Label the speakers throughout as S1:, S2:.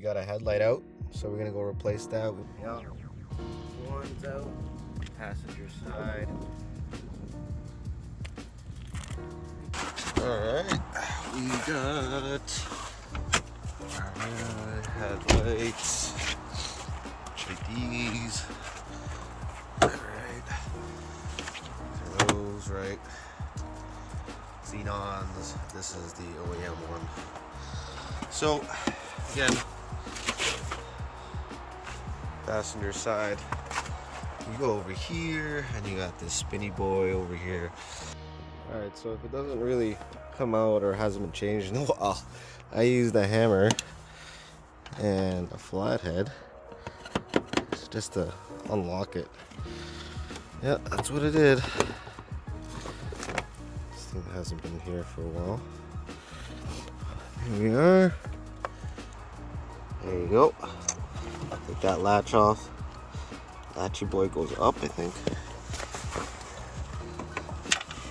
S1: got a headlight out, so we're gonna go replace that. Yeah, one's out, passenger side. Alright, we got headlights, HIDs. Alright, those right. Xenons, this is the OEM one. So, again, passenger side, you go over here and you got this spinny boy over here. Alright, so if it doesn't really come out or hasn't been changed in a while, I used a hammer and a flathead just to unlock it. Yeah, that's what it did. This thing hasn't been here for a while. Here we are. There you go. Take that latch off. Latchy boy goes up, I think.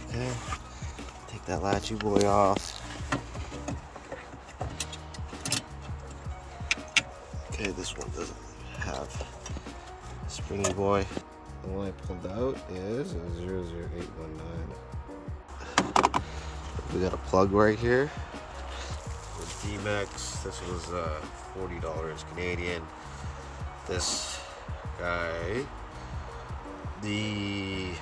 S1: Okay. Take that latchy boy off. Okay, this one doesn't have a springy boy. The one I pulled out is a 00819. We got a plug right here. The D-Max, this was $40 Canadian. This guy, the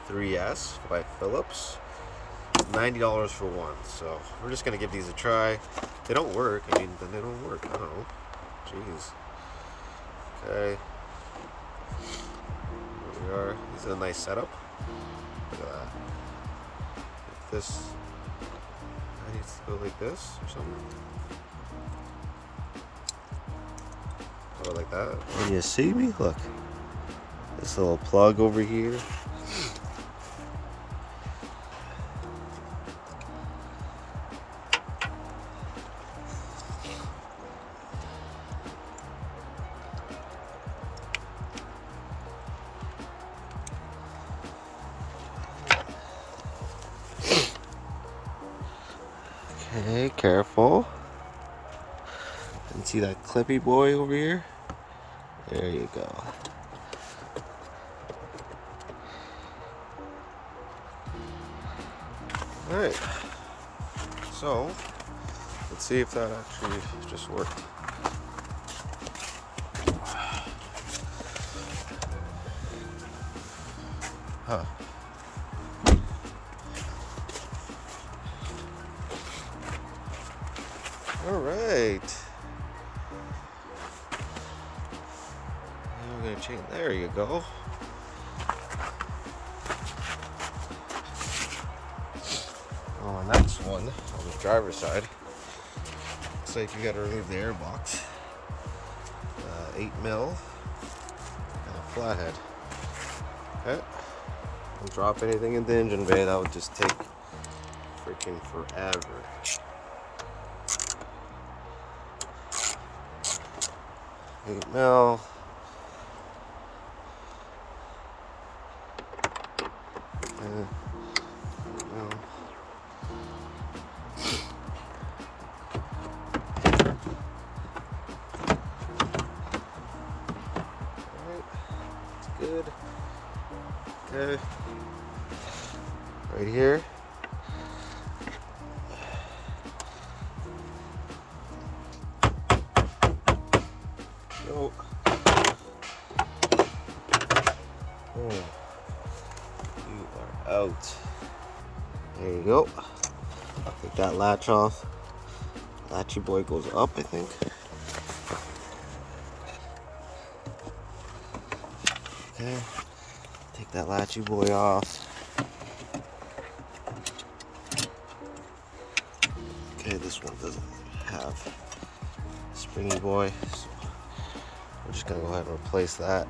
S1: 3S by Philips, $90 for one. So we're just gonna give these a try. They don't work, I mean, then they don't work. I don't know. Jeez. Okay. Here we are. This is a nice setup. Look at that. If this, I need to go like this or something. Or like that. Can you see me? Look. This little plug over here. Okay, careful. And see that clippy boy over here? There you go. Alright. So, let's see if that actually just worked. Huh. Alright. We're gonna change. There you go. Oh, and that's one on the driver's side. Looks like you gotta remove the airbox. 8mm and a flathead. Okay. Don't drop anything in the engine bay. That would just take freaking forever. 8mm. Good. Okay. Right here. Go. Oh. You are out. There you go. I'll take that latch off. Latchy boy goes up, I think. Okay, take that latchy boy off. Okay, this one doesn't have a springy boy, so we're just gonna go ahead and replace that.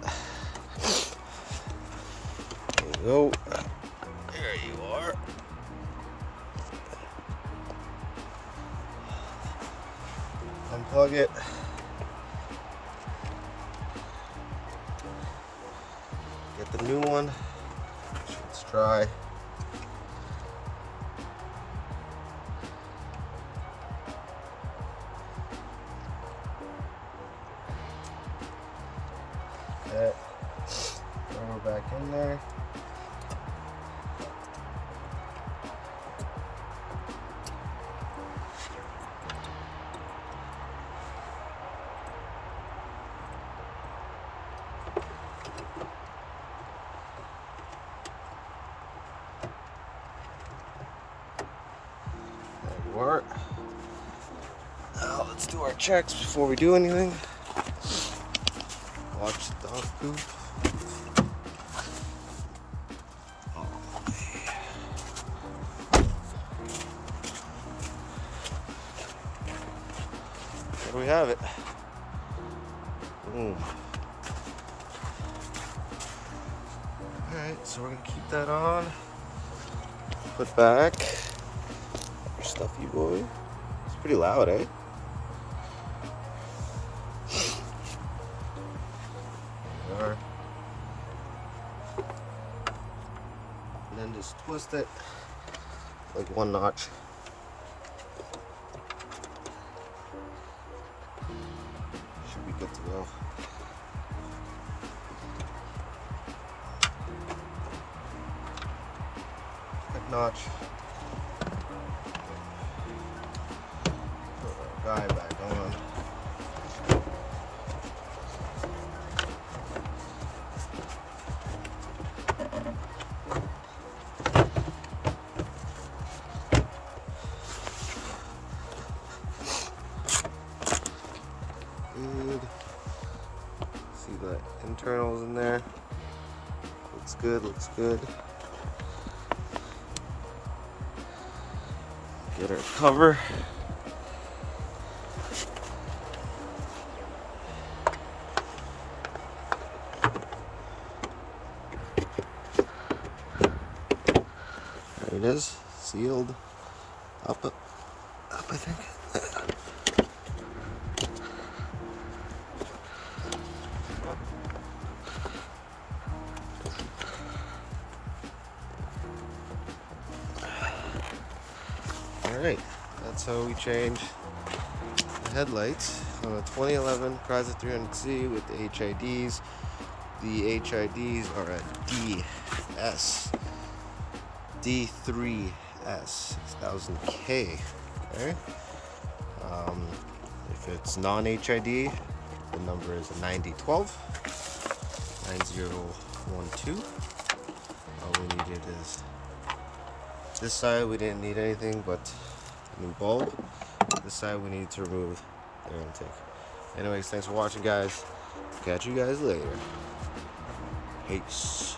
S1: There you go. There you are. Unplug it. Get the new one. It's dry. set. Throw her back in there. There you are. Now let's do our checks before we do anything. Watch the dog poop. There we have it. Alright, so we're gonna keep that on. Put back your stuffy boy. It's pretty loud, eh? There. And then just twist it like one notch. Should be good to go. Good notch. Put our guy back on. Good. See the internals in there. Looks good, looks good. Get our cover. There it is, sealed. Up, I think. Alright, that's how we change the headlights on a 2011 Chrysler 300Z with the HIDs. The HIDs are a DS, D3S 6000K. Okay? If it's non-HID, the number is a 9012, 9012. All we needed is this side. We didn't need anything but a new bulb. This side we need to remove their intake. Anyways, thanks for watching, guys. Catch you guys later. Peace.